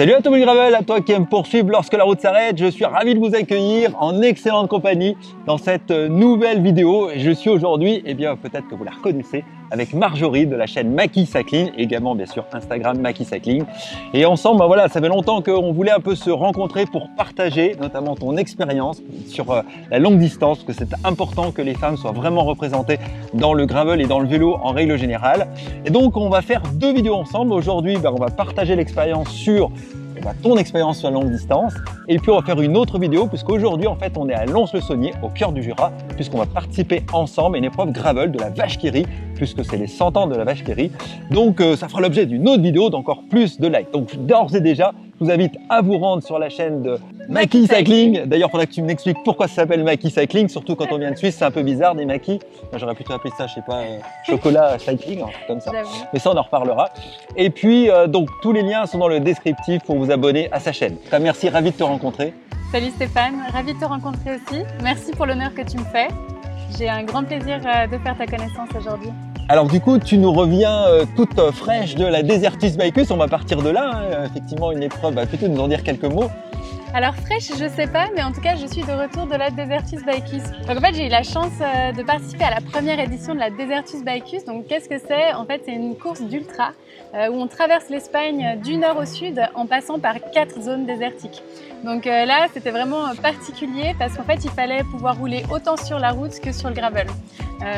Salut à Tommy Gravel, à toi qui aime poursuivre lorsque la route s'arrête. Je suis ravi de vous accueillir en excellente compagnie dans cette nouvelle vidéo. Je suis aujourd'hui, peut-être que vous la reconnaissez, avec Marjorie de la chaîne Maki Cycling, également bien sûr Instagram Maki Cycling. Et ensemble, ça fait longtemps qu'on voulait un peu se rencontrer pour partager notamment ton expérience sur la longue distance, parce que c'est important que les femmes soient vraiment représentées dans le gravel et dans le vélo en règle générale. Et donc on va faire deux vidéos ensemble. Aujourd'hui, on va partager l'expérience sur ton expérience sur la longue distance, et puis on va faire une autre vidéo puisqu'aujourd'hui en fait on est à Lons-le-Saunier au cœur du Jura, puisqu'on va participer ensemble à une épreuve gravel de la Vache qui rit, puisque c'est les 100 ans de la Vache qui rit. Donc ça fera l'objet d'une autre vidéo d'encore plus de likes. Donc d'ores et déjà, je vous invite à vous rendre sur la chaîne de Maki Cycling. D'ailleurs, il faudra que tu m'expliques pourquoi ça s'appelle Maki Cycling, surtout quand on vient de Suisse, c'est un peu bizarre des Maki. J'aurais plutôt appelé ça, je sais pas, chocolat cycling, comme ça. Mais ça, on en reparlera. Et puis, donc, tous les liens sont dans le descriptif pour vous abonner à sa chaîne. Merci, ravi de te rencontrer. Salut Stéphane, ravi de te rencontrer aussi. Merci pour l'honneur que tu me fais. J'ai un grand plaisir de faire ta connaissance aujourd'hui. Alors du coup, tu nous reviens toute fraîche de la Desertis Bikeus. On va partir de là, effectivement une épreuve. Peut-être nous en dire quelques mots. Alors fraîche, je sais pas, mais en tout cas, je suis de retour de la Desertis Bikeus. Donc en fait, j'ai eu la chance de participer à la première édition de la Desertis Bikeus. Donc qu'est-ce que c'est? En fait, c'est une course d'ultra où on traverse l'Espagne du nord au sud en passant par 4 zones désertiques. Donc là, c'était vraiment particulier parce qu'en fait, il fallait pouvoir rouler autant sur la route que sur le gravel.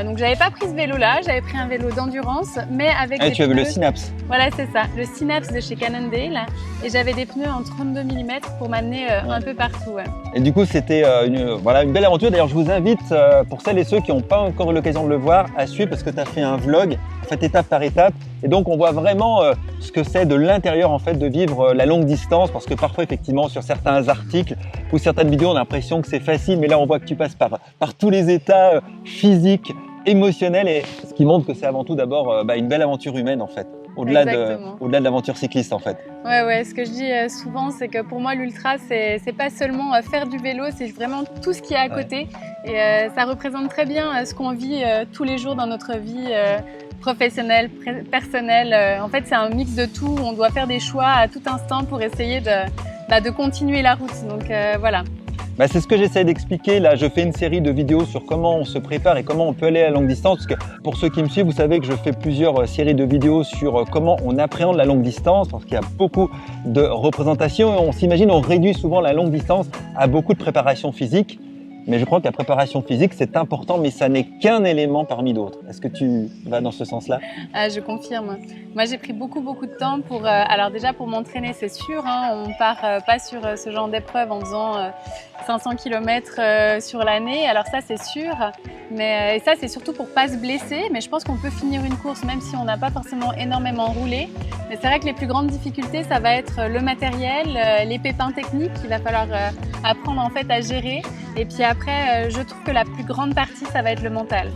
Donc j'avais pas pris ce vélo-là, j'avais pris un vélo d'endurance, mais avec des tu avais pneus... le Synapse. Voilà, c'est ça, le Synapse de chez Cannondale, et j'avais des pneus en 32 mm pour m'amener un peu partout. Ouais. Et du coup, c'était une belle aventure. D'ailleurs, je vous invite, pour celles et ceux qui n'ont pas encore eu l'occasion de le voir, à suivre parce que tu as fait un vlog, en fait, étape par étape. Et donc, on voit vraiment ce que c'est de l'intérieur, en fait, de vivre la longue distance, parce que parfois, effectivement, sur certains articles ou certaines vidéos, on a l'impression que c'est facile, mais là, on voit que tu passes par tous les états physiques, émotionnels, et ce qui montre que c'est avant tout d'abord une belle aventure humaine, en fait. Au-delà de l'aventure cycliste en fait. Ouais, ce que je dis souvent, c'est que pour moi l'ultra, c'est pas seulement faire du vélo, c'est vraiment tout ce qui est à côté. Et ça représente très bien ce qu'on vit tous les jours dans notre vie professionnelle, personnelle. En fait, c'est un mix de tout. On doit faire des choix à tout instant pour essayer de continuer la route. Donc voilà. C'est ce que j'essaie d'expliquer. Là, je fais une série de vidéos sur comment on se prépare et comment on peut aller à la longue distance. Parce que pour ceux qui me suivent, vous savez que je fais plusieurs séries de vidéos sur comment on appréhende la longue distance, parce qu'il y a beaucoup de représentations. Et on s'imagine, on réduit souvent la longue distance à beaucoup de préparation physique. Mais je crois que la préparation physique, c'est important, mais ça n'est qu'un élément parmi d'autres. Est-ce que tu vas dans ce sens-là? Je confirme. Moi, j'ai pris beaucoup de temps pour... alors déjà, pour m'entraîner, c'est sûr. On part pas sur ce genre d'épreuve en faisant 500 km sur l'année. Alors ça, c'est sûr. Mais, et ça, c'est surtout pour pas se blesser. Mais je pense qu'on peut finir une course même si on n'a pas forcément énormément roulé. Mais c'est vrai que les plus grandes difficultés, ça va être le matériel, les pépins techniques qu'il va falloir apprendre en fait à gérer. Et puis après, je trouve que la plus grande partie, ça va être le mental.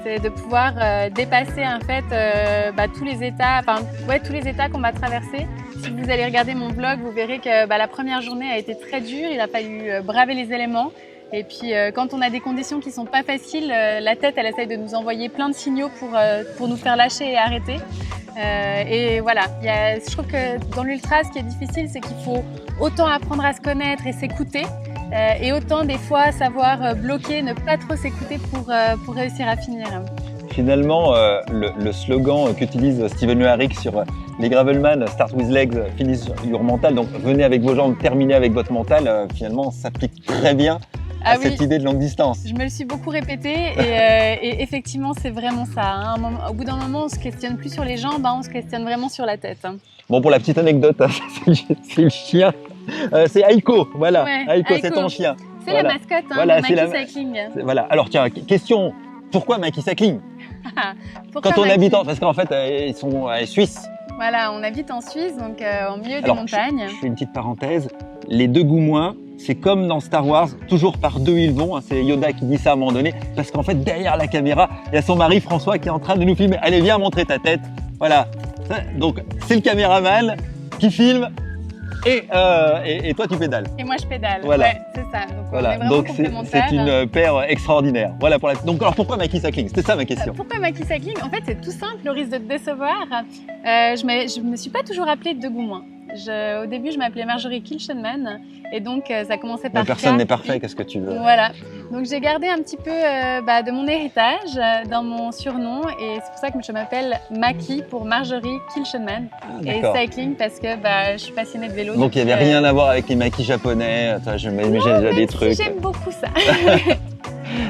C'est de pouvoir dépasser en fait tous les états, tous les états qu'on va traverser. Si vous allez regarder mon vlog, vous verrez que la première journée a été très dure. Il a fallu braver les éléments. Et puis quand on a des conditions qui sont pas faciles, la tête, elle essaye de nous envoyer plein de signaux pour nous faire lâcher et arrêter. Et voilà, je trouve que dans l'ultra, ce qui est difficile, c'est qu'il faut autant apprendre à se connaître et s'écouter. Et autant des fois savoir bloquer, ne pas trop s'écouter pour réussir à finir. Finalement, le slogan qu'utilise Steven Le Yarrick sur les Gravelman, Start with legs, finish your mental, donc venez avec vos jambes, terminez avec votre mental, finalement s'applique très bien à cette idée de longue distance. Je me le suis beaucoup répété et effectivement c'est vraiment ça. Au bout d'un moment on se questionne plus sur les jambes, on se questionne vraiment sur la tête. Bon, pour la petite anecdote, c'est le chien. C'est Aiko, voilà. Ouais, Aiko, c'est ton chien. C'est la mascotte de Maki Cycling. Voilà. Alors tiens, question, pourquoi Maki Cycling? Quand on habite parce qu'en fait, ils sont suisses. Voilà, on habite en Suisse, donc au milieu des montagnes. Je fais une petite parenthèse. Les deux Goumois, c'est comme dans Star Wars, toujours par deux ils vont. C'est Yoda qui dit ça à un moment donné, parce qu'en fait, derrière la caméra, il y a son mari François qui est en train de nous filmer. Allez, viens montrer ta tête. Voilà. Donc, c'est le caméraman qui filme. Et toi tu pédales. Et moi je pédale, voilà. Ouais, c'est ça. Donc, voilà. Donc c'est une paire extraordinaire. Voilà pour donc alors pourquoi Maki Cycling? C'était ça ma question. Pourquoi Maki Cycling? En fait c'est tout simple, le risque de te décevoir. Je me suis pas toujours appelée de Goumois. Au début, je m'appelais Marjorie Kilchenman et donc ça commençait par Personne K. n'est parfait, qu'est-ce que tu veux? Voilà. Donc j'ai gardé un petit peu de mon héritage dans mon surnom et c'est pour ça que je m'appelle Maki pour Marjorie Kilchenman et cycling parce que je suis passionnée de vélo. Donc il n'y avait rien à voir avec les maquis japonais. Attends, je m'imaginais déjà des trucs. J'aime beaucoup ça.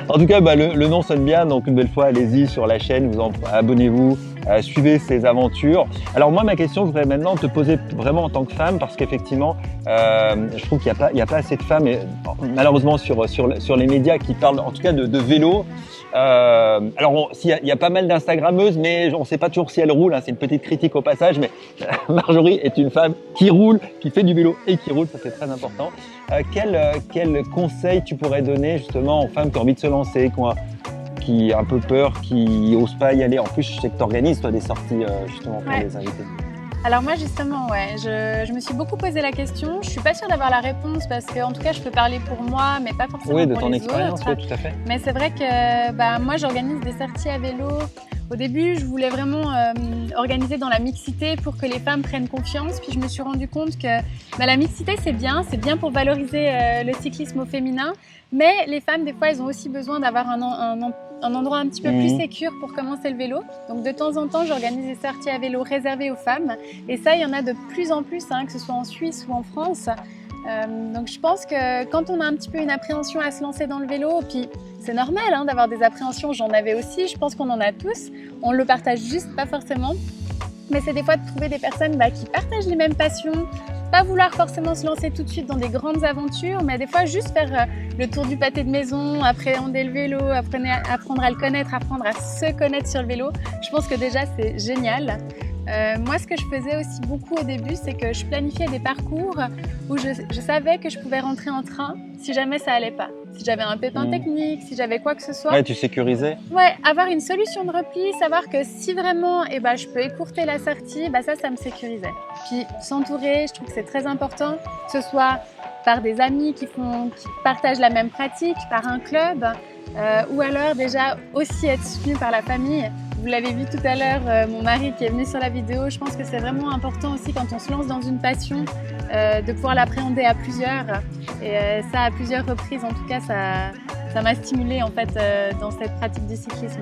En tout cas, le nom sonne bien, donc une belle fois, allez-y sur la chaîne, abonnez-vous, suivez ces aventures. Alors moi, ma question, je voudrais maintenant te poser vraiment en tant que femme, parce qu'effectivement, je trouve qu'il n'y a pas assez de femmes, et, malheureusement sur les médias qui parlent en tout cas de vélo. Alors, il y a pas mal d'Instagrammeuses, mais on ne sait pas toujours si elles roulent, hein, c'est une petite critique au passage, mais Marjorie est une femme qui roule, qui fait du vélo et qui roule, ça c'est très important. Quel conseil tu pourrais donner justement aux femmes qui ont envie de se lancer, qui ont un peu peur, qui n'osent pas y aller? En plus, je sais que tu organises toi des sorties justement pour les invités. Alors moi justement, je me suis beaucoup posé la question. Je suis pas sûre d'avoir la réponse parce que en tout cas, je peux parler pour moi, mais pas forcément pour les autres. Oui, de ton expérience, oui, tout à fait. Mais c'est vrai que moi, j'organise des sorties à vélo. Au début, je voulais vraiment organiser dans la mixité pour que les femmes prennent confiance. Puis je me suis rendu compte que la mixité, c'est bien pour valoriser le cyclisme au féminin. Mais les femmes, des fois, elles ont aussi besoin d'avoir un endroit un petit peu plus sécure pour commencer le vélo. Donc de temps en temps, j'organise des sorties à vélo réservées aux femmes. Et ça, il y en a de plus en plus, que ce soit en Suisse ou en France. Donc je pense que quand on a un petit peu une appréhension à se lancer dans le vélo, puis c'est normal d'avoir des appréhensions, j'en avais aussi, je pense qu'on en a tous, on le partage juste pas forcément, mais c'est des fois de trouver des personnes qui partagent les mêmes passions, pas vouloir forcément se lancer tout de suite dans des grandes aventures, mais des fois juste faire le tour du pâté de maison, appréhender le vélo, apprendre à le connaître, apprendre à se connaître sur le vélo. Je pense que déjà c'est génial. Moi, ce que je faisais aussi beaucoup au début, c'est que je planifiais des parcours où je savais que je pouvais rentrer en train si jamais ça allait pas. Si j'avais un pépin technique, si j'avais quoi que ce soit. Ouais, tu sécurisais. Ouais, avoir une solution de repli, savoir que si vraiment je peux écourter la sortie, ça me sécurisait. Puis s'entourer, je trouve que c'est très important, que ce soit par des amis qui partagent la même pratique, par un club, ou alors déjà aussi être soutenu par la famille. Vous l'avez vu tout à l'heure, mon mari qui est venu sur la vidéo, je pense que c'est vraiment important aussi quand on se lance dans une passion de pouvoir l'appréhender à plusieurs. Et ça, à plusieurs reprises, en tout cas, ça m'a stimulée en fait dans cette pratique du cyclisme.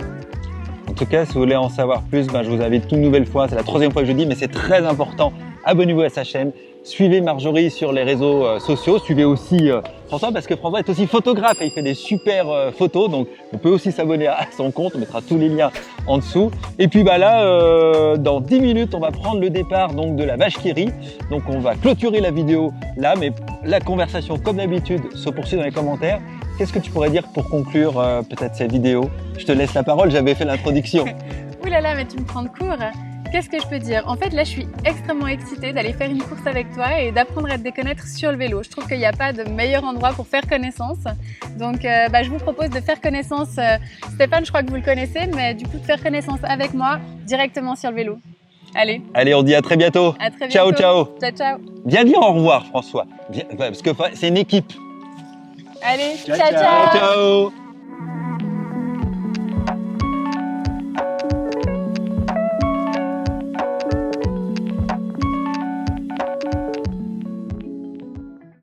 En tout cas, si vous voulez en savoir plus, je vous invite une nouvelle fois, c'est la 3e fois que je dis, mais c'est très important. Abonnez-vous à sa chaîne, suivez Marjorie sur les réseaux sociaux, suivez aussi François parce que François est aussi photographe et il fait des super photos, donc on peut aussi s'abonner à son compte, on mettra tous les liens en dessous. Et puis là, dans 10 minutes, on va prendre le départ donc de la vache qui rit, donc on va clôturer la vidéo là, mais la conversation comme d'habitude se poursuit dans les commentaires. Qu'est-ce que tu pourrais dire pour conclure peut-être cette vidéo? Je te laisse la parole, j'avais fait l'introduction. Ouh là là, mais tu me prends de court. Qu'est-ce que je peux dire? En fait, là, je suis extrêmement excitée d'aller faire une course avec toi et d'apprendre à te déconnaître sur le vélo. Je trouve qu'il n'y a pas de meilleur endroit pour faire connaissance. Donc, je vous propose de faire connaissance. Stéphane, je crois que vous le connaissez, mais du coup, de faire connaissance avec moi directement sur le vélo. Allez. Allez, on dit à très bientôt. À très bientôt. Ciao, ciao. Ciao, ciao. Viens dire au revoir, François. Viens, parce que c'est une équipe. Allez, ciao. Ciao.